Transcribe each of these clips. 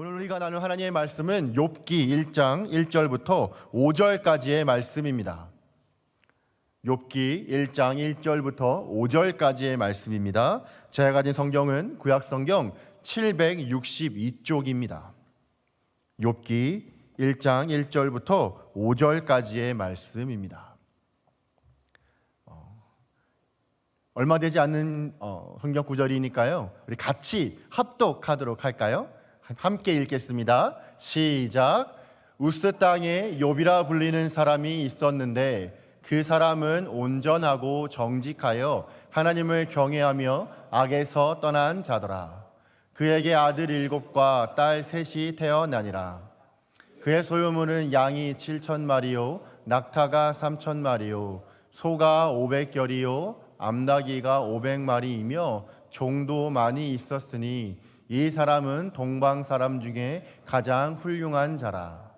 오늘 우리가 나눌 하나님의 말씀은 욥기 1장 1절부터 5절까지의 말씀입니다. 욥기 1장 1절부터 5절까지의 말씀입니다. 제가 가진 성경은 구약성경 762쪽입니다. 욥기 1장 1절부터 5절까지의 말씀입니다. 얼마 되지 않는 성경 구절이니까요. 우리 같이 합독하도록 할까요? 함께 읽겠습니다. 시작. 우스 땅에 욥이라 불리는 사람이 있었는데 그 사람은 온전하고 정직하여 하나님을 경외하며 악에서 떠난 자더라. 그에게 아들 7과 딸 3이 태어나니라. 그의 소유물은 양이 7,000마리요 낙타가 3,000마리요 소가 500결이요 암나귀가 500마리이며 종도 많이 있었으니 이 사람은 동방 사람 중에 가장 훌륭한 자라.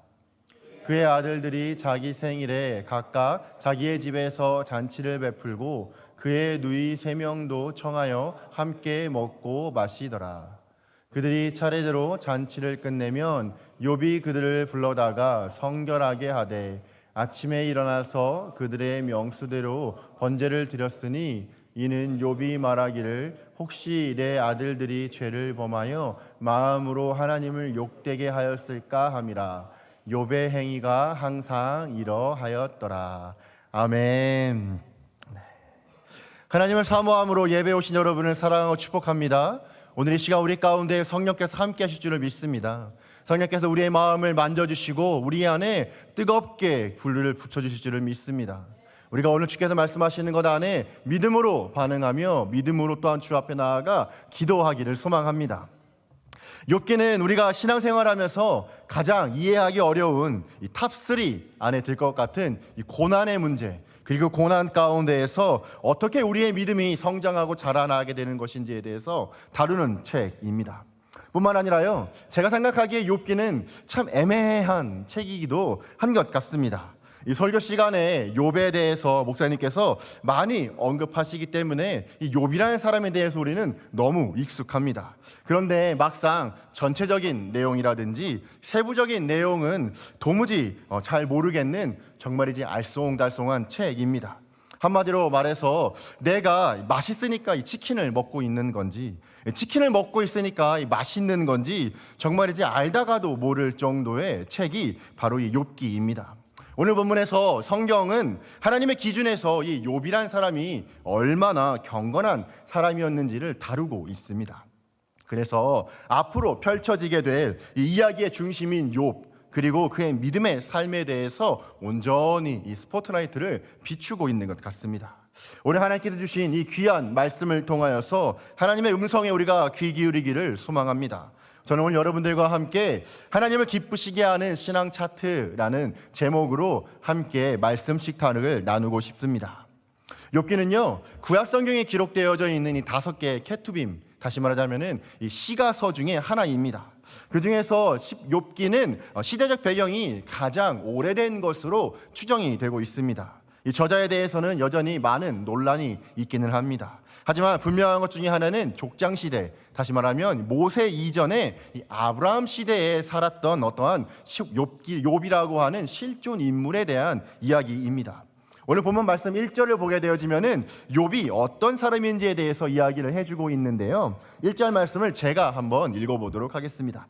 그의 아들들이 자기 생일에 각각 자기의 집에서 잔치를 베풀고 그의 누이 3명도 청하여 함께 먹고 마시더라. 그들이 차례대로 잔치를 끝내면 욥이 그들을 불러다가 성결하게 하되 아침에 일어나서 그들의 명수대로 번제를 드렸으니 이는 욥이 말하기를 혹시 내 아들들이 죄를 범하여 마음으로 하나님을 욕되게 하였을까 함이라. 욥의 행위가 항상 이러하였더라. 아멘. 하나님을 사모함으로 예배 오신 여러분을 사랑하고 축복합니다. 오늘 이 시간 우리 가운데 성령께서 함께 하실 줄을 믿습니다. 성령께서 우리의 마음을 만져주시고 우리 안에 뜨겁게 불을 붙여주실 줄을 믿습니다. 우리가 오늘 주께서 말씀하시는 것 안에 믿음으로 반응하며 믿음으로 또한 주 앞에 나아가 기도하기를 소망합니다. 욥기는 우리가 신앙생활하면서 가장 이해하기 어려운 이 탑3 안에 들 것 같은 이 고난의 문제, 그리고 고난 가운데에서 어떻게 우리의 믿음이 성장하고 자라나게 되는 것인지에 대해서 다루는 책입니다. 뿐만 아니라요, 제가 생각하기에 욥기는 참 애매한 책이기도 한 것 같습니다. 이 설교 시간에 욥에 대해서 목사님께서 많이 언급하시기 때문에 이 욥이라는 사람에 대해서 우리는 너무 익숙합니다. 그런데 막상 전체적인 내용이라든지 세부적인 내용은 도무지 잘 모르겠는 정말이지 알쏭달쏭한 책입니다. 한마디로 말해서 내가 맛있으니까 이 치킨을 먹고 있는 건지, 치킨을 먹고 있으니까 이 맛있는 건지 정말이지 알다가도 모를 정도의 책이 바로 이 욥기입니다. 오늘 본문에서 성경은 하나님의 기준에서 이 욥이란 사람이 얼마나 경건한 사람이었는지를 다루고 있습니다. 그래서 앞으로 펼쳐지게 될 이 이야기의 중심인 욥, 그리고 그의 믿음의 삶에 대해서 온전히 이 스포트라이트를 비추고 있는 것 같습니다. 오늘 하나님께서 주신 이 귀한 말씀을 통하여서 하나님의 음성에 우리가 귀 기울이기를 소망합니다. 저는 오늘 여러분들과 함께 하나님을 기쁘시게 하는 신앙 차트라는 제목으로 함께 말씀 식탁을 나누고 싶습니다. 욥기는요, 구약 성경에 기록되어져 있는 이 5개의 케투빔, 다시 말하자면은 이 시가서 중에 하나입니다. 그 중에서 욥기는 시대적 배경이 가장 오래된 것으로 추정이 되고 있습니다. 이 저자에 대해서는 여전히 많은 논란이 있기는 합니다. 하지만 분명한 것 중에 하나는 족장 시대, 다시 말하면 모세 이전에 이 아브라함 시대에 살았던 어떠한 욥이라고 하는 실존 인물에 대한 이야기입니다. 오늘 본문 말씀 1절을 보게 되어지면은 욥이 어떤 사람인지에 대해서 이야기를 해주고 있는데요. 1절 말씀을 제가 한번 읽어보도록 하겠습니다.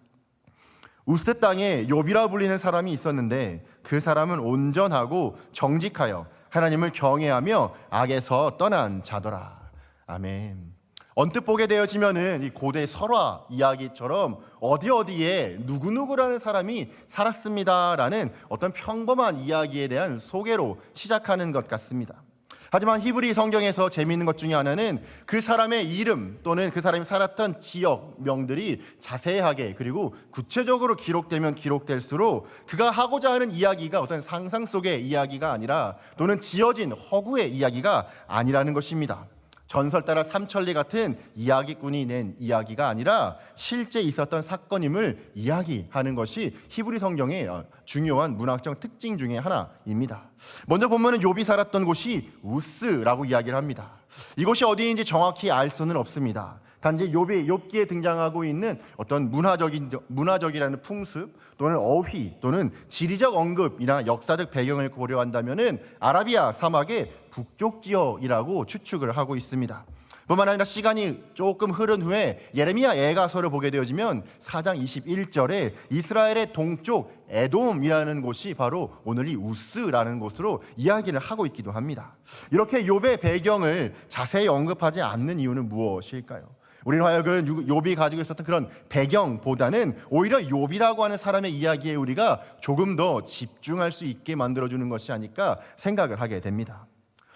우스 땅에 욥이라 불리는 사람이 있었는데 그 사람은 온전하고 정직하여 하나님을 경외하며 악에서 떠난 자더라. 아멘. 언뜻 보게 되어지면은 이 고대 설화 이야기처럼 어디에 누구누구라는 사람이 살았습니다라는 어떤 평범한 이야기에 대한 소개로 시작하는 것 같습니다. 하지만 히브리 성경에서 재미있는 것 중에 하나는 그 사람의 이름 또는 그 사람이 살았던 지역명들이 자세하게 그리고 구체적으로 기록되면 기록될수록 그가 하고자 하는 이야기가 어떤 상상 속의 이야기가 아니라 또는 지어진 허구의 이야기가 아니라는 것입니다. 전설 따라 삼천리 같은 이야기꾼이 낸 이야기가 아니라 실제 있었던 사건임을 이야기하는 것이 히브리 성경의 중요한 문학적 특징 중에 하나입니다. 먼저 보면은 욥이 살았던 곳이 우스라고 이야기를 합니다. 이곳이 어디인지 정확히 알 수는 없습니다. 단지 욥기에 등장하고 있는 어떤 문화적이라는 풍습 또는 어휘 또는 지리적 언급이나 역사적 배경을 고려한다면은 아라비아 사막의 북쪽 지역이라고 추측을 하고 있습니다. 뿐만 아니라 시간이 조금 흐른 후에 예레미야 예가서를 보게 되어지면 4장 21절에 이스라엘의 동쪽 에돔이라는 곳이 바로 오늘 이 우스라는 곳으로 이야기를 하고 있기도 합니다. 이렇게 욥의 배경을 자세히 언급하지 않는 이유는 무엇일까요? 우리는 하여금 욥이 가지고 있었던 그런 배경보다는 오히려 욥이라고 하는 사람의 이야기에 우리가 조금 더 집중할 수 있게 만들어주는 것이 아닐까 생각을 하게 됩니다.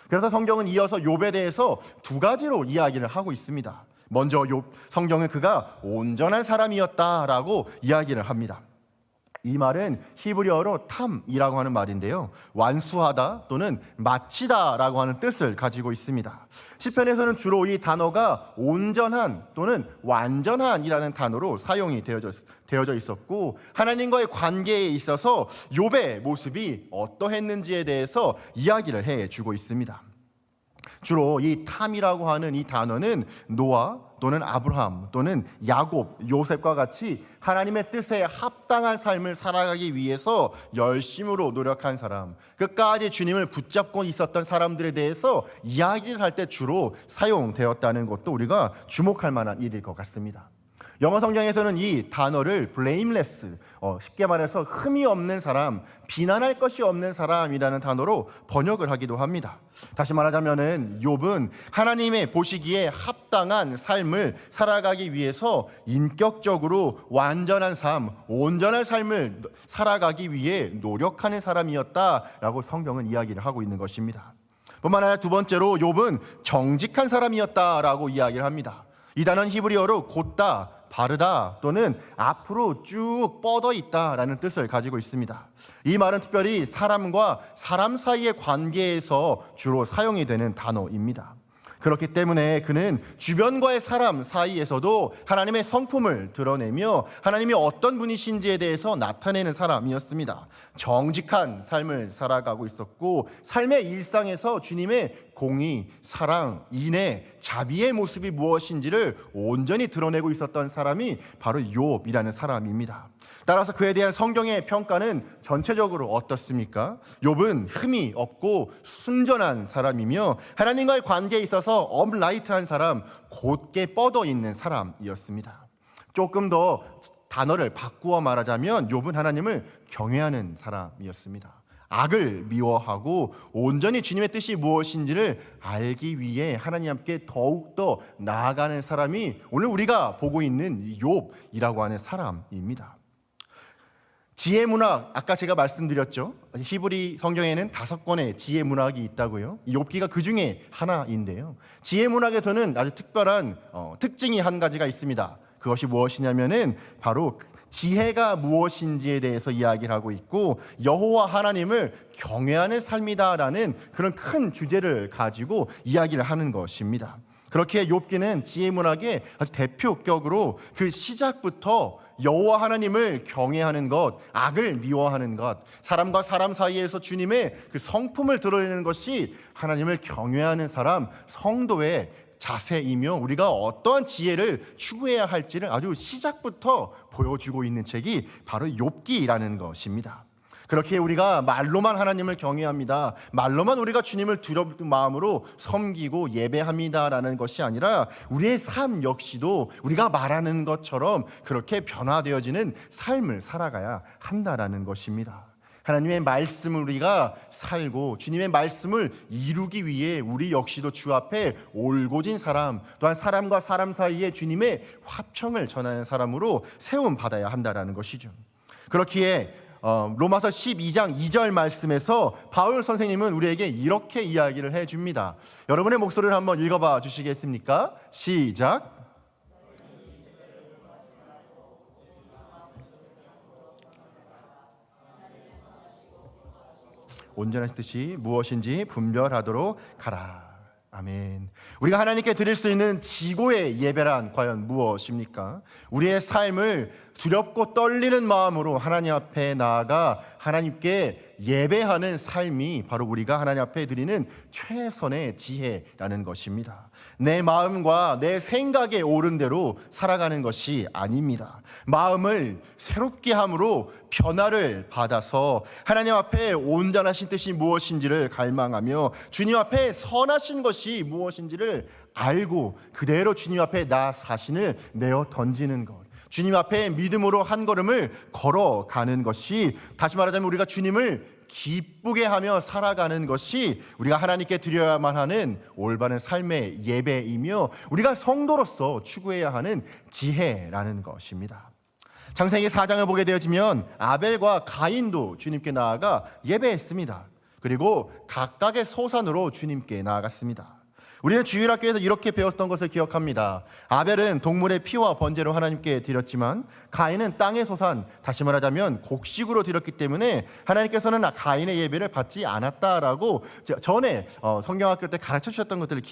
그래서 성경은 이어서 욥에 대해서 두 가지로 이야기를 하고 있습니다. 먼저 성경은 그가 온전한 사람이었다라고 이야기를 합니다. 이 말은 히브리어로 탐이라고 하는 말인데요, 완수하다 또는 마치다라고 하는 뜻을 가지고 있습니다. 시편에서는 주로 이 단어가 온전한 또는 완전한이라는 단어로 사용이 되어져 있었고, 하나님과의 관계에 있어서 욥의 모습이 어떠했는지에 대해서 이야기를 해주고 있습니다. 주로 이 탐이라고 하는 이 단어는 노아 또는 아브라함 또는 야곱, 요셉과 같이 하나님의 뜻에 합당한 삶을 살아가기 위해서 열심으로 노력한 사람, 끝까지 주님을 붙잡고 있었던 사람들에 대해서 이야기를 할 때 주로 사용되었다는 것도 우리가 주목할 만한 일일 것 같습니다. 영어 성경에서는 이 단어를 blameless, 쉽게 말해서 흠이 없는 사람, 비난할 것이 없는 사람이라는 단어로 번역을 하기도 합니다. 다시 말하자면은 욥은 하나님의 보시기에 합당한 삶을 살아가기 위해서 인격적으로 완전한 삶, 온전한 삶을 살아가기 위해 노력하는 사람이었다라고 성경은 이야기를 하고 있는 것입니다. 뿐만 아니라 두 번째로 욥은 정직한 사람이었다라고 이야기를 합니다. 이 단어는 히브리어로 곧다, 바르다 또는 앞으로 쭉 뻗어 있다라는 뜻을 가지고 있습니다. 이 말은 특별히 사람과 사람 사이의 관계에서 주로 사용이 되는 단어입니다. 그렇기 때문에 그는 주변과의 사람 사이에서도 하나님의 성품을 드러내며 하나님이 어떤 분이신지에 대해서 나타내는 사람이었습니다. 정직한 삶을 살아가고 있었고, 삶의 일상에서 주님의 공의, 사랑, 인애, 자비의 모습이 무엇인지를 온전히 드러내고 있었던 사람이 바로 욥이라는 사람입니다. 따라서 그에 대한 성경의 평가는 전체적으로 어떻습니까? 욥은 흠이 없고 순전한 사람이며 하나님과의 관계에 있어서 업라이트한 사람, 곧게 뻗어 있는 사람이었습니다. 조금 더 단어를 바꾸어 말하자면 욥은 하나님을 경외하는 사람이었습니다. 악을 미워하고 온전히 주님의 뜻이 무엇인지를 알기 위해 하나님 함께 더욱더 나아가는 사람이 오늘 우리가 보고 있는 욥이라고 하는 사람입니다. 지혜 문학, 아까 제가 말씀드렸죠. 히브리 성경에는 5권의 지혜 문학이 있다고요. 욥기가 그 중에 하나인데요. 지혜 문학에서는 아주 특별한 특징이 한 가지가 있습니다. 그것이 무엇이냐면은 바로 지혜가 무엇인지에 대해서 이야기를 하고 있고, 여호와 하나님을 경외하는 삶이다라는 그런 큰 주제를 가지고 이야기를 하는 것입니다. 그렇게 욥기는 지혜 문학의 아주 대표격으로 그 시작부터 여호와 하나님을 경외하는 것, 악을 미워하는 것, 사람과 사람 사이에서 주님의 그 성품을 드러내는 것이 하나님을 경외하는 사람, 성도의 자세이며 우리가 어떠한 지혜를 추구해야 할지를 아주 시작부터 보여주고 있는 책이 바로 욥기라는 것입니다. 그렇게 우리가 말로만 하나님을 경외합니다, 말로만 우리가 주님을 두려운 마음으로 섬기고 예배합니다라는 것이 아니라 우리의 삶 역시도 우리가 말하는 것처럼 그렇게 변화되어지는 삶을 살아가야 한다라는 것입니다. 하나님의 말씀을 우리가 살고 주님의 말씀을 이루기 위해 우리 역시도 주 앞에 올곧은 사람, 또한 사람과 사람 사이에 주님의 화평을 전하는 사람으로 세움받아야 한다라는 것이죠. 그렇기에 로마서 12장 2절 말씀에서 바울 선생님은 우리에게 이렇게 이야기를 해줍니다. 여러분의 목소리를 한번 읽어봐 주시겠습니까? 시작. 온전한 뜻이 무엇인지 분별하도록 가라. 아멘. 우리가 하나님께 드릴 수 있는 지고의 예배란 과연 무엇입니까? 우리의 삶을 두렵고 떨리는 마음으로 하나님 앞에 나아가 하나님께 예배하는 삶이 바로 우리가 하나님 앞에 드리는 최선의 지혜라는 것입니다. 내 마음과 내 생각에 옳은 대로 살아가는 것이 아닙니다. 마음을 새롭게 함으로 변화를 받아서 하나님 앞에 온전하신 뜻이 무엇인지를 갈망하며 주님 앞에 선하신 것이 무엇인지를 알고 그대로 주님 앞에 나 자신을 내어 던지는 것, 주님 앞에 믿음으로 한 걸음을 걸어가는 것이, 다시 말하자면 우리가 주님을 기쁘게 하며 살아가는 것이 우리가 하나님께 드려야만 하는 올바른 삶의 예배이며 우리가 성도로서 추구해야 하는 지혜라는 것입니다. 창세기 4장을 보게 되어지면 아벨과 가인도 주님께 나아가 예배했습니다. 그리고 각각의 소산으로 주님께 나아갔습니다. 우리는 주일학교에서 이렇게 배웠던 것을 기억합니다. 아벨은 동물의 피와 번제로 하나님께 드렸지만 가인은 땅의 소산, 다시 말하자면 곡식으로 드렸기 때문에 하나님께서는 가인의 예배를 받지 않았다라고 전에 성경학교 때 가르쳐 주셨던 것들을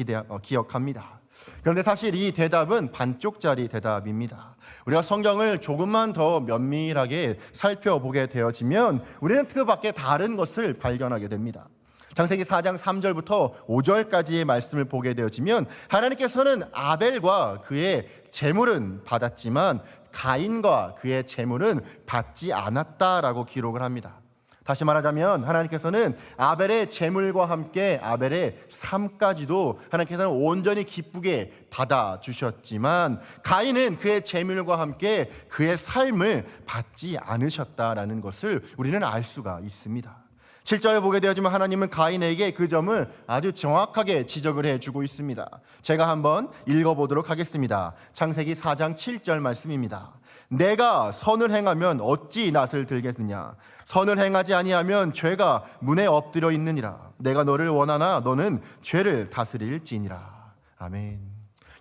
기억합니다. 그런데 사실 이 대답은 반쪽짜리 대답입니다. 우리가 성경을 조금만 더 면밀하게 살펴보게 되어지면 우리는 그 밖에 다른 것을 발견하게 됩니다. 창세기 4장 3절부터 5절까지의 말씀을 보게 되어지면 하나님께서는 아벨과 그의 제물은 받았지만 가인과 그의 제물은 받지 않았다라고 기록을 합니다. 다시 말하자면 하나님께서는 아벨의 제물과 함께 아벨의 삶까지도 하나님께서는 온전히 기쁘게 받아주셨지만 가인은 그의 제물과 함께 그의 삶을 받지 않으셨다라는 것을 우리는 알 수가 있습니다. 7절을 보게 되어지만 하나님은 가인에게 그 점을 아주 정확하게 지적을 해주고 있습니다. 제가 한번 읽어보도록 하겠습니다. 창세기 4장 7절 말씀입니다. 내가 선을 행하면 어찌 낯을 들겠느냐? 선을 행하지 아니하면 죄가 문에 엎드려 있느니라. 내가 너를 원하나 너는 죄를 다스릴지니라. 아멘.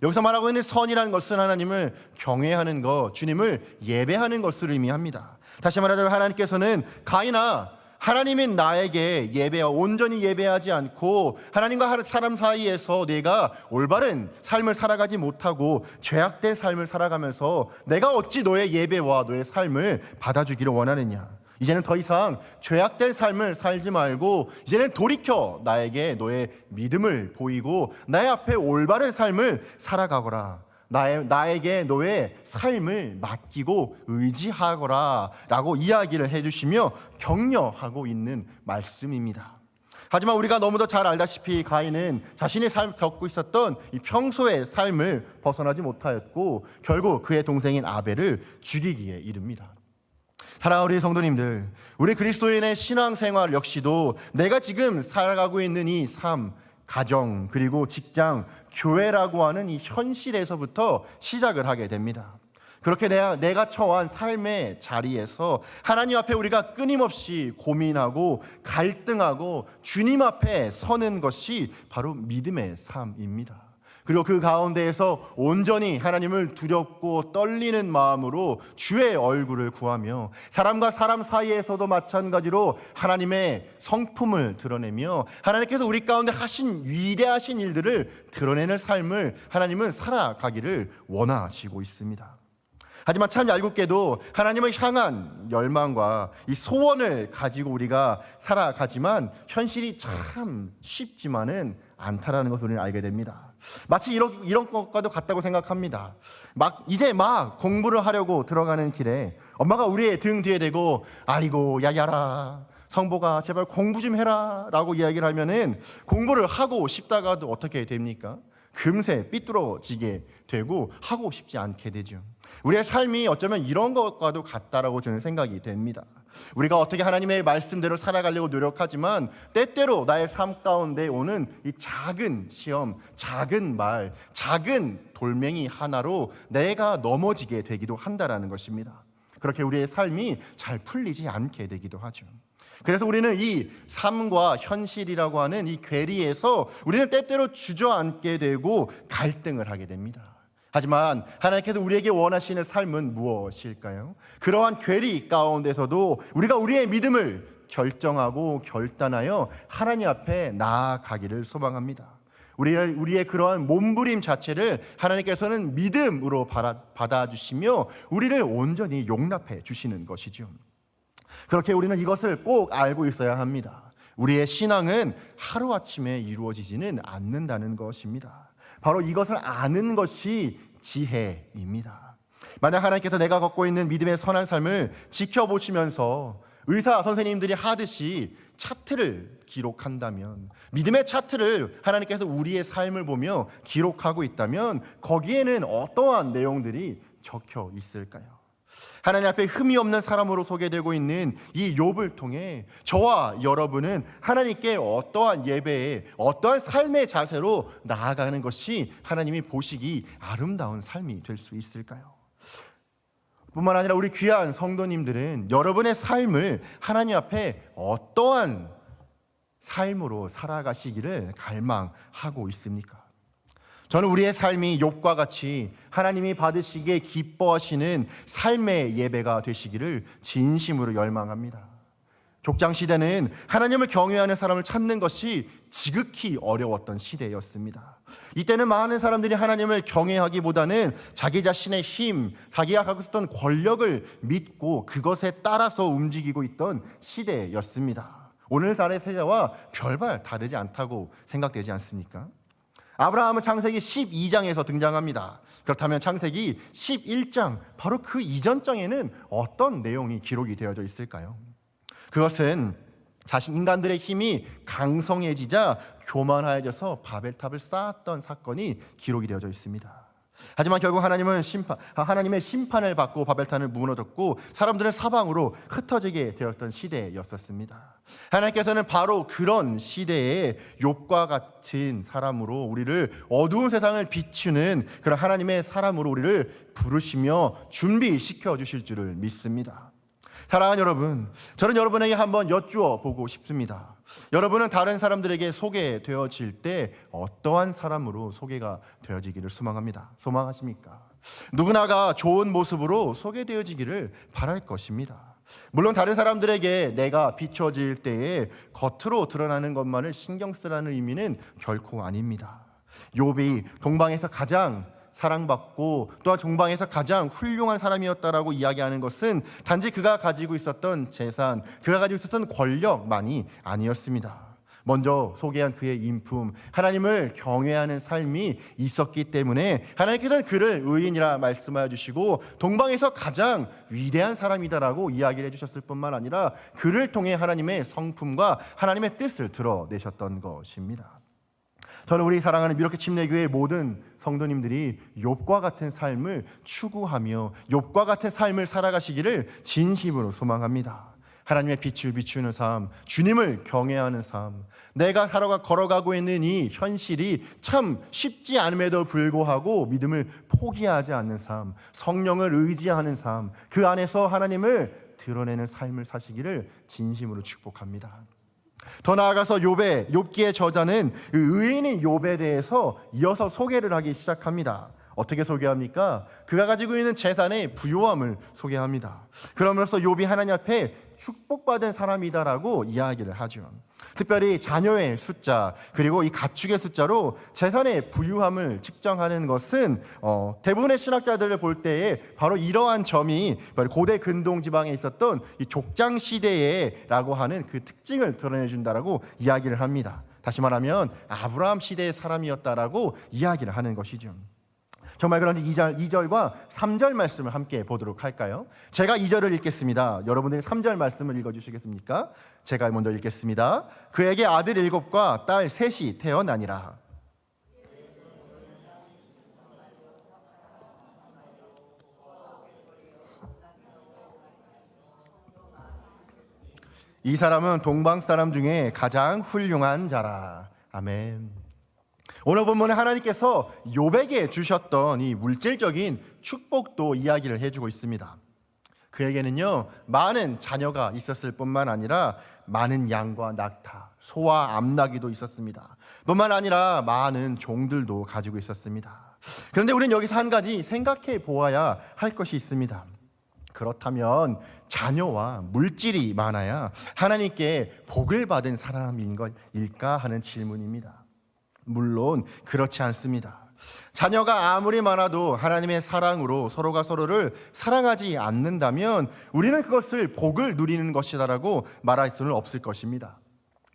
여기서 말하고 있는 선이라는 것은 하나님을 경외하는 것, 주님을 예배하는 것을 의미합니다. 다시 말하자면 하나님께서는 가인아, 하나님인 나에게 온전히 예배하지 않고 하나님과 사람 사이에서 내가 올바른 삶을 살아가지 못하고 죄악된 삶을 살아가면서 내가 어찌 너의 예배와 너의 삶을 받아주기를 원하느냐? 이제는 더 이상 죄악된 삶을 살지 말고 이제는 돌이켜 나에게 너의 믿음을 보이고 나의 앞에 올바른 삶을 살아가거라. 나에게 너의 삶을 맡기고 의지하거라 라고 이야기를 해주시며 격려하고 있는 말씀입니다. 하지만 우리가 너무도 잘 알다시피 가인은 자신의 삶을 겪고 있었던 이 평소의 삶을 벗어나지 못하였고 결국 그의 동생인 아벨을 죽이기에 이릅니다. 사랑하는 우리 성도님들, 우리 그리스도인의 신앙생활 역시도 내가 지금 살아가고 있는 이 삶, 가정, 그리고 직장, 교회라고 하는 이 현실에서부터 시작을 하게 됩니다. 그렇게 내가 처한 삶의 자리에서 하나님 앞에 우리가 끊임없이 고민하고 갈등하고 주님 앞에 서는 것이 바로 믿음의 삶입니다. 그리고 그 가운데에서 온전히 하나님을 두렵고 떨리는 마음으로 주의 얼굴을 구하며 사람과 사람 사이에서도 마찬가지로 하나님의 성품을 드러내며 하나님께서 우리 가운데 하신 위대하신 일들을 드러내는 삶을 하나님은 살아가기를 원하시고 있습니다. 하지만 참 얄궂게도 하나님을 향한 열망과 이 소원을 가지고 우리가 살아가지만 현실이 참 쉽지만은 않다라는 것을 우리는 알게 됩니다. 마치 이런 것과도 같다고 생각합니다. 이제 막 공부를 하려고 들어가는 길에 엄마가 우리의 등 뒤에 대고 아이고 야야라 성보가 제발 공부 좀 해라 라고 이야기를 하면은 공부를 하고 싶다가도 어떻게 됩니까? 금세 삐뚤어지게 되고 하고 싶지 않게 되죠. 우리의 삶이 어쩌면 이런 것과도 같다라고 저는 생각이 됩니다. 우리가 어떻게 하나님의 말씀대로 살아가려고 노력하지만 때때로 나의 삶 가운데 오는 이 작은 시험, 작은 말, 작은 돌멩이 하나로 내가 넘어지게 되기도 한다라는 것입니다. 그렇게 우리의 삶이 잘 풀리지 않게 되기도 하죠. 그래서 우리는 이 삶과 현실이라고 하는 이 괴리에서 우리는 때때로 주저앉게 되고 갈등을 하게 됩니다. 하지만 하나님께서 우리에게 원하시는 삶은 무엇일까요? 그러한 괴리 가운데서도 우리가 우리의 믿음을 결정하고 결단하여 하나님 앞에 나아가기를 소망합니다. 우리의 그러한 몸부림 자체를 하나님께서는 믿음으로 받아주시며 우리를 온전히 용납해 주시는 것이죠. 그렇게 우리는 이것을 꼭 알고 있어야 합니다. 우리의 신앙은 하루아침에 이루어지지는 않는다는 것입니다. 바로 이것을 아는 것이 지혜입니다. 만약 하나님께서 내가 걷고 있는 믿음의 선한 삶을 지켜보시면서 의사 선생님들이 하듯이 차트를 기록한다면, 믿음의 차트를 하나님께서 우리의 삶을 보며 기록하고 있다면 거기에는 어떠한 내용들이 적혀 있을까요? 하나님 앞에 흠이 없는 사람으로 소개되고 있는 이 욥을 통해 저와 여러분은 하나님께 어떠한 예배에, 어떠한 삶의 자세로 나아가는 것이 하나님이 보시기 아름다운 삶이 될 수 있을까요? 뿐만 아니라 우리 귀한 성도님들은 여러분의 삶을 하나님 앞에 어떠한 삶으로 살아가시기를 갈망하고 있습니까? 저는 우리의 삶이 욥과 같이 하나님이 받으시기에 기뻐하시는 삶의 예배가 되시기를 진심으로 열망합니다. 족장 시대는 하나님을 경외하는 사람을 찾는 것이 지극히 어려웠던 시대였습니다. 이때는 많은 사람들이 하나님을 경외하기보다는 자기 자신의 힘, 자기가 갖고 있었던 권력을 믿고 그것에 따라서 움직이고 있던 시대였습니다. 오늘날의 세대와 별반 다르지 않다고 생각되지 않습니까? 아브라함은 창세기 12장에서 등장합니다. 그렇다면 창세기 11장, 바로 그 이전 장에는 어떤 내용이 기록이 되어져 있을까요? 그것은 인간들의 힘이 강성해지자 교만하여져서 바벨탑을 쌓았던 사건이 기록이 되어져 있습니다. 하지만 결국 하나님의 심판을 받고 바벨탑을 무너졌고 사람들은 사방으로 흩어지게 되었던 시대였었습니다. 하나님께서는 바로 그런 시대에 욥과 같은 사람으로 우리를 어두운 세상을 비추는 그런 하나님의 사람으로 우리를 부르시며 준비시켜 주실 줄을 믿습니다. 사랑하는 여러분, 저는 여러분에게 한번 여쭈어 보고 싶습니다. 여러분은 다른 사람들에게 소개되어질 때 어떠한 사람으로 소개가 되어지기를 소망하십니까? 누구나가 좋은 모습으로 소개되어지기를 바랄 것입니다. 물론 다른 사람들에게 내가 비춰질 때에 겉으로 드러나는 것만을 신경 쓰라는 의미는 결코 아닙니다. 욥이 동방에서 가장 사랑받고 또한 동방에서 가장 훌륭한 사람이었다라고 이야기하는 것은 단지 그가 가지고 있었던 재산, 그가 가지고 있었던 권력만이 아니었습니다. 먼저 소개한 그의 인품, 하나님을 경외하는 삶이 있었기 때문에 하나님께서는 그를 의인이라 말씀하여 주시고 동방에서 가장 위대한 사람이다라고 이야기를 해주셨을 뿐만 아니라 그를 통해 하나님의 성품과 하나님의 뜻을 드러내셨던 것입니다. 저는 우리 사랑하는 미러키 침례교회의 모든 성도님들이 욥과 같은 삶을 추구하며 욥과 같은 삶을 살아가시기를 진심으로 소망합니다. 하나님의 빛을 비추는 삶, 주님을 경외하는 삶, 내가 걸어가고 있는 이 현실이 참 쉽지 않음에도 불구하고 믿음을 포기하지 않는 삶, 성령을 의지하는 삶, 그 안에서 하나님을 드러내는 삶을 사시기를 진심으로 축복합니다. 더 나아가서 욥기의 저자는 의인인 욥에 대해서 이어서 소개를 하기 시작합니다. 어떻게 소개합니까? 그가 가지고 있는 재산의 부요함을 소개합니다. 그러면서 욥이 하나님 앞에 축복받은 사람이다라고 이야기를 하죠. 특별히 자녀의 숫자 그리고 이 가축의 숫자로 재산의 부유함을 측정하는 것은 대부분의 신학자들을 볼 때에 바로 이러한 점이 고대 근동 지방에 있었던 이 족장 시대에라고 하는 그 특징을 드러내준다라고 이야기를 합니다. 다시 말하면 아브라함 시대의 사람이었다라고 이야기를 하는 것이죠. 정말 그런지 2절과 3절 말씀을 함께 보도록 할까요? 제가 2절을 읽겠습니다. 여러분들이 3절 말씀을 읽어주시겠습니까? 제가 먼저 읽겠습니다. 그에게 아들 7과 딸 3이 태어나니라. 이 사람은 동방 사람 중에 가장 훌륭한 자라. 아멘. 오늘 본문에 하나님께서 욥에게 주셨던 이 물질적인 축복도 이야기를 해주고 있습니다. 그에게는요 많은 자녀가 있었을 뿐만 아니라 많은 양과 낙타, 소와 암나귀도 있었습니다. 뿐만 아니라 많은 종들도 가지고 있었습니다. 그런데 우리는 여기서 한 가지 생각해 보아야 할 것이 있습니다. 그렇다면 자녀와 물질이 많아야 하나님께 복을 받은 사람인 것일까 하는 질문입니다. 물론 그렇지 않습니다. 자녀가 아무리 많아도 하나님의 사랑으로 서로가 서로를 사랑하지 않는다면 우리는 그것을 복을 누리는 것이다라고 말할 수는 없을 것입니다.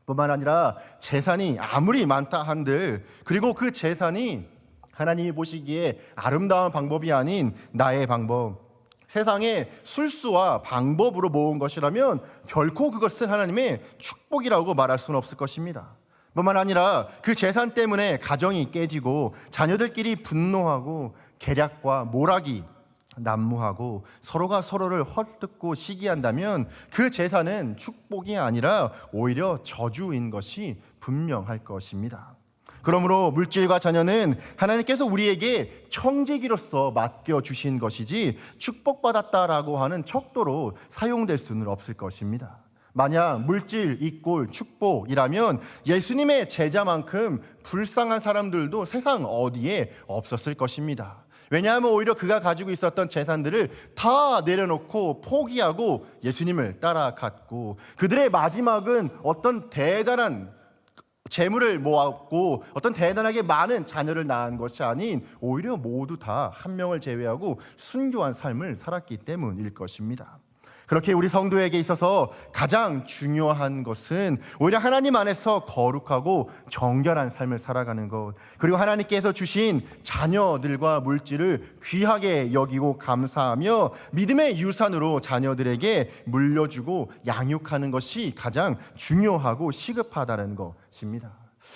뿐만 아니라 재산이 아무리 많다 한들, 그리고 그 재산이 하나님이 보시기에 아름다운 방법이 아닌 나의 방법, 세상의 술수와 방법으로 모은 것이라면 결코 그것은 하나님의 축복이라고 말할 수는 없을 것입니다. 뿐만 아니라 그 재산 때문에 가정이 깨지고 자녀들끼리 분노하고 계략과 모락이 난무하고 서로가 서로를 헛듣고 시기한다면 그 재산은 축복이 아니라 오히려 저주인 것이 분명할 것입니다. 그러므로 물질과 자녀는 하나님께서 우리에게 청지기로서 맡겨주신 것이지 축복받았다라고 하는 척도로 사용될 수는 없을 것입니다. 만약 물질 이꼴 축복이라면 예수님의 제자만큼 불쌍한 사람들도 세상 어디에 없었을 것입니다. 왜냐하면 오히려 그가 가지고 있었던 재산들을 다 내려놓고 포기하고 예수님을 따라갔고, 그들의 마지막은 어떤 대단한 재물을 모았고 어떤 대단하게 많은 자녀를 낳은 것이 아닌 오히려 모두 다 한 명을 제외하고 순교한 삶을 살았기 때문일 것입니다. 그렇게 우리 성도에게 있어서 가장 중요한 것은 오히려 하나님 안에서 거룩하고 정결한 삶을 살아가는 것, 그리고 하나님께서 주신 자녀들과 물질을 귀하게 여기고 감사하며 믿음의 유산으로 자녀들에게 물려주고 양육하는 것이 가장 중요하고 시급하다는 것입니다.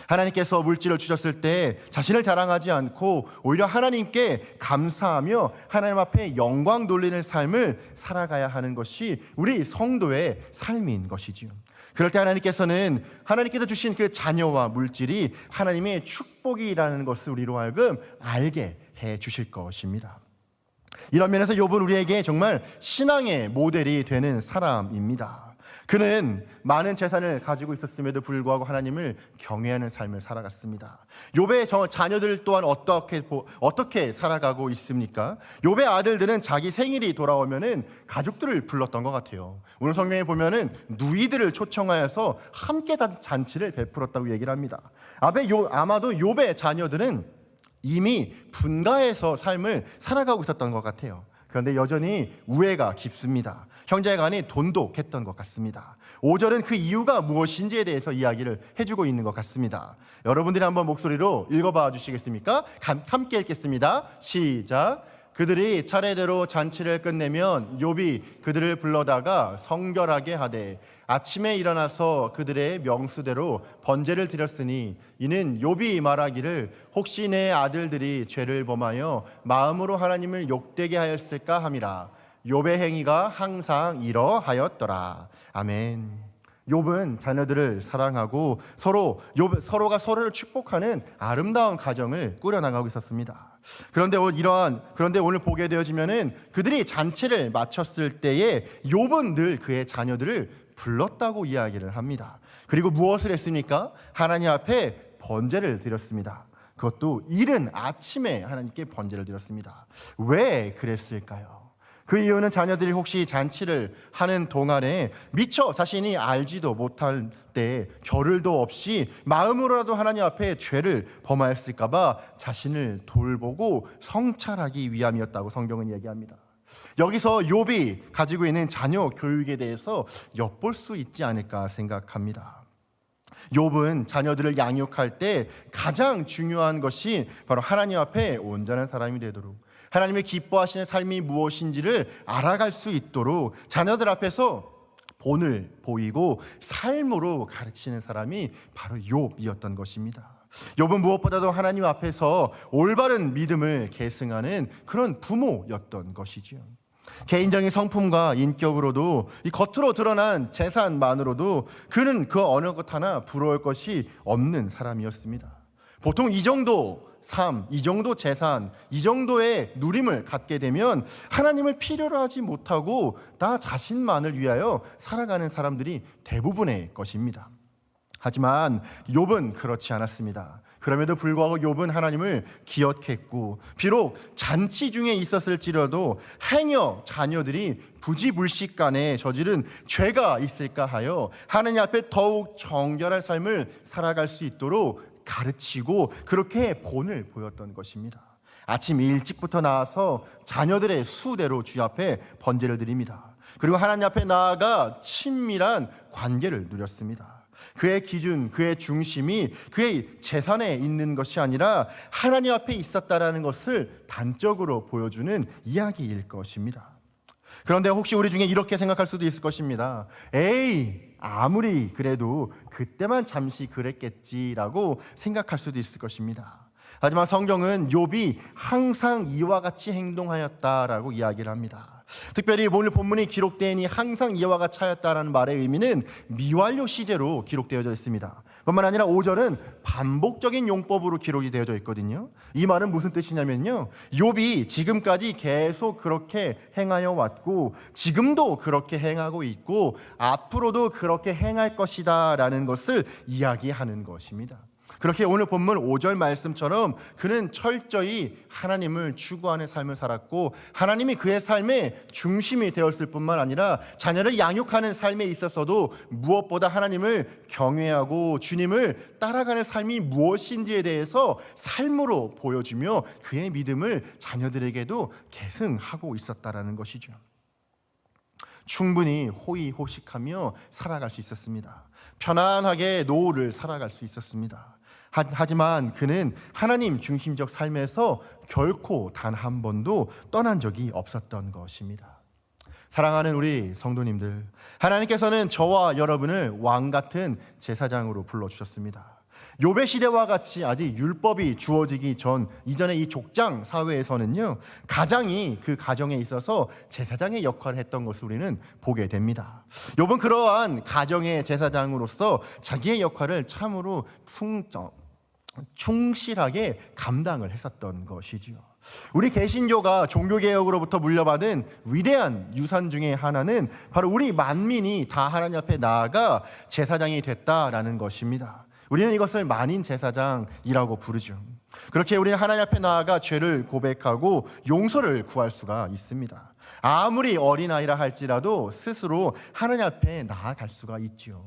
하나님께서 물질을 주셨을 때 자신을 자랑하지 않고 오히려 하나님께 감사하며 하나님 앞에 영광 돌리는 삶을 살아가야 하는 것이 우리 성도의 삶인 것이지요. 그럴 때 하나님께서는 하나님께서 주신 그 자녀와 물질이 하나님의 축복이라는 것을 우리로 하여금 알게 해 주실 것입니다. 이런 면에서 욥은 우리에게 정말 신앙의 모델이 되는 사람입니다. 그는 많은 재산을 가지고 있었음에도 불구하고 하나님을 경외하는 삶을 살아갔습니다. 욥의 자녀들 또한 어떻게 살아가고 있습니까? 욥의 아들들은 자기 생일이 돌아오면은 가족들을 불렀던 것 같아요. 오늘 성경에 보면은 누이들을 초청하여서 함께 잔치를 베풀었다고 얘기를 합니다. 아마도 욥의 자녀들은 이미 분가해서 삶을 살아가고 있었던 것 같아요. 그런데 여전히 우애가 깊습니다. 형제간이 돈독했던 것 같습니다. 5절은 그 이유가 무엇인지에 대해서 이야기를 해주고 있는 것 같습니다. 여러분들이 한번 목소리로 읽어봐 주시겠습니까? 함께 읽겠습니다. 시작. 그들이 차례대로 잔치를 끝내면 욥이 그들을 불러다가 성결하게 하되 아침에 일어나서 그들의 명수대로 번제를 드렸으니 이는 욥이 말하기를 혹시 내 아들들이 죄를 범하여 마음으로 하나님을 욕되게 하였을까 함이라. 욥의 행위가 항상 이러하였더라. 아멘. 욥은 자녀들을 사랑하고 서로가 서로를 축복하는 아름다운 가정을 꾸려나가고 있었습니다. 그런데 오늘 보게 되어지면은 그들이 잔치를 마쳤을 때에 욥은 늘 그의 자녀들을 불렀다고 이야기를 합니다. 그리고 무엇을 했습니까? 하나님 앞에 번제를 드렸습니다. 그것도 이른 아침에 하나님께 번제를 드렸습니다. 왜 그랬을까요? 그 이유는 자녀들이 혹시 잔치를 하는 동안에 미처 자신이 알지도 못할 때 겨를도 없이 마음으로라도 하나님 앞에 죄를 범하였을까 봐 자신을 돌보고 성찰하기 위함이었다고 성경은 얘기합니다. 여기서 욥이 가지고 있는 자녀 교육에 대해서 엿볼 수 있지 않을까 생각합니다. 욥은 자녀들을 양육할 때 가장 중요한 것이 바로 하나님 앞에 온전한 사람이 되도록, 하나님이 기뻐하시는 삶이 무엇인지를 알아갈 수 있도록 자녀들 앞에서 본을 보이고 삶으로 가르치는 사람이 바로 욥이었던 것입니다. 욥은 무엇보다도 하나님 앞에서 올바른 믿음을 계승하는 그런 부모였던 것이지요. 개인적인 성품과 인격으로도 이 겉으로 드러난 재산만으로도 그는 그 어느 것 하나 부러울 것이 없는 사람이었습니다. 보통 이 정도 삶, 이 정도 재산, 이 정도의 누림을 갖게 되면 하나님을 필요로 하지 못하고 나 자신만을 위하여 살아가는 사람들이 대부분의 것입니다. 하지만 욥은 그렇지 않았습니다. 그럼에도 불구하고 욥은 하나님을 기억했고, 비록 잔치 중에 있었을지라도 행여 자녀들이 부지불식간에 저지른 죄가 있을까 하여 하나님 앞에 더욱 정결한 삶을 살아갈 수 있도록 가르치고 그렇게 본을 보였던 것입니다. 아침 일찍부터 나와서 자녀들의 수대로 주 앞에 번제를 드립니다. 그리고 하나님 앞에 나아가 친밀한 관계를 누렸습니다. 그의 기준, 그의 중심이 그의 재산에 있는 것이 아니라 하나님 앞에 있었다라는 것을 단적으로 보여주는 이야기일 것입니다. 그런데 혹시 우리 중에 이렇게 생각할 수도 있을 것입니다. 에이, 아무리 그래도 그때만 잠시 그랬겠지라고 생각할 수도 있을 것입니다. 하지만 성경은 욥이 항상 이와 같이 행동하였다라고 이야기를 합니다. 특별히 오늘 본문이 기록된 이 항상 이와 같이 하였다라는 말의 의미는 미완료 시제로 기록되어져 있습니다. 뿐만 아니라 5절은 반복적인 용법으로 기록이 되어져 있거든요. 이 말은 무슨 뜻이냐면요, 욥이 지금까지 계속 그렇게 행하여 왔고 지금도 그렇게 행하고 있고 앞으로도 그렇게 행할 것이다 라는 것을 이야기하는 것입니다. 그렇게 오늘 본문 5절 말씀처럼 그는 철저히 하나님을 추구하는 삶을 살았고 하나님이 그의 삶의 중심이 되었을 뿐만 아니라 자녀를 양육하는 삶에 있어서도 무엇보다 하나님을 경외하고 주님을 따라가는 삶이 무엇인지에 대해서 삶으로 보여주며 그의 믿음을 자녀들에게도 계승하고 있었다라는 것이죠. 충분히 호의호식하며 살아갈 수 있었습니다. 편안하게 노후를 살아갈 수 있었습니다. 하지만 그는 하나님 중심적 삶에서 결코 단 한 번도 떠난 적이 없었던 것입니다. 사랑하는 우리 성도님들, 하나님께서는 저와 여러분을 왕 같은 제사장으로 불러주셨습니다. 욥의 시대와 같이 아직 율법이 주어지기 전 이전의 이 족장 사회에서는요, 가장이 그 가정에 있어서 제사장의 역할을 했던 것을 우리는 보게 됩니다. 욥은 그러한 가정의 제사장으로서 자기의 역할을 참으로 충실하게 감당을 했었던 것이지요. 우리 개신교가 종교개혁으로부터 물려받은 위대한 유산 중에 하나는 바로 우리 만민이 다 하나님 앞에 나아가 제사장이 됐다라는 것입니다. 우리는 이것을 만인 제사장이라고 부르죠. 그렇게 우리는 하나님 앞에 나아가 죄를 고백하고 용서를 구할 수가 있습니다. 아무리 어린아이라 할지라도 스스로 하나님 앞에 나아갈 수가 있죠.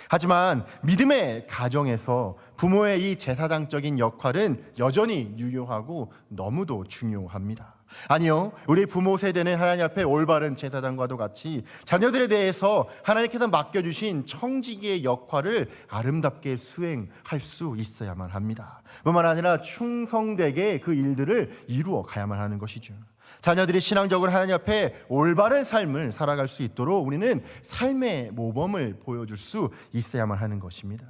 하지만 믿음의 가정에서 부모의 이 제사장적인 역할은 여전히 유효하고 너무도 중요합니다. 아니요, 우리 부모 세대는 하나님 앞에 올바른 제사장과도 같이 자녀들에 대해서 하나님께서 맡겨주신 청지기의 역할을 아름답게 수행할 수 있어야만 합니다. 뿐만 아니라 충성되게 그 일들을 이루어 가야만 하는 것이죠. 자녀들이 신앙적으로 하나님 앞에 올바른 삶을 살아갈 수 있도록 우리는 삶의 모범을 보여줄 수 있어야만 하는 것입니다.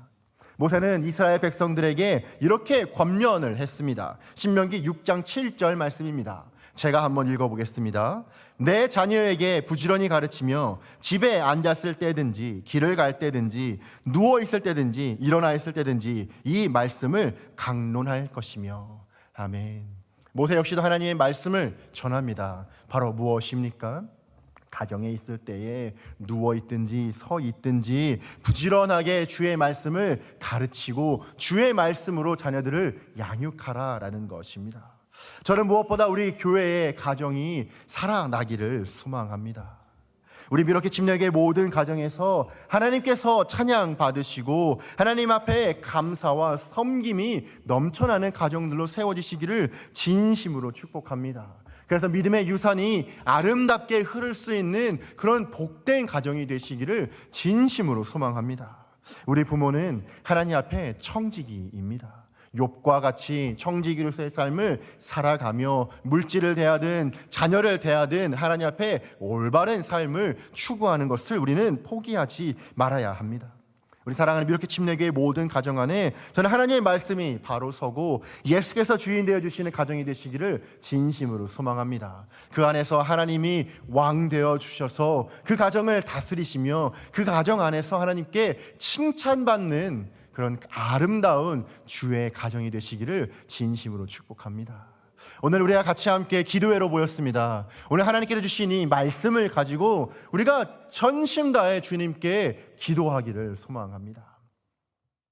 모세는 이스라엘 백성들에게 이렇게 권면을 했습니다. 신명기 6장 7절 말씀입니다. 제가 한번 읽어보겠습니다. 내 자녀에게 부지런히 가르치며 집에 앉았을 때든지 길을 갈 때든지 누워있을 때든지 일어나 있을 때든지 이 말씀을 강론할 것이며. 아멘. 모세 역시도 하나님의 말씀을 전합니다. 바로 무엇입니까? 가정에 있을 때에 누워있든지 서있든지 부지런하게 주의 말씀을 가르치고 주의 말씀으로 자녀들을 양육하라라는 것입니다. 저는 무엇보다 우리 교회의 가정이 살아나기를 소망합니다. 우리 미러키 침례교회 모든 가정에서 하나님께서 찬양 받으시고 하나님 앞에 감사와 섬김이 넘쳐나는 가정들로 세워지시기를 진심으로 축복합니다. 그래서 믿음의 유산이 아름답게 흐를 수 있는 그런 복된 가정이 되시기를 진심으로 소망합니다. 우리 부모는 하나님 앞에 청지기입니다. 욥과 같이 청지기로서의 삶을 살아가며 물질을 대하든 자녀를 대하든 하나님 앞에 올바른 삶을 추구하는 것을 우리는 포기하지 말아야 합니다. 우리 사랑하는 미러키 침례교회 모든 가정 안에 저는 하나님의 말씀이 바로 서고 예수께서 주인 되어 주시는 가정이 되시기를 진심으로 소망합니다. 그 안에서 하나님이 왕 되어 주셔서 그 가정을 다스리시며 그 가정 안에서 하나님께 칭찬받는 그런 아름다운 주의 가정이 되시기를 진심으로 축복합니다. 오늘 우리가 같이 함께 기도회로 모였습니다. 오늘 하나님께서 주신 이 말씀을 가지고 우리가 전심 다해 주님께 기도하기를 소망합니다.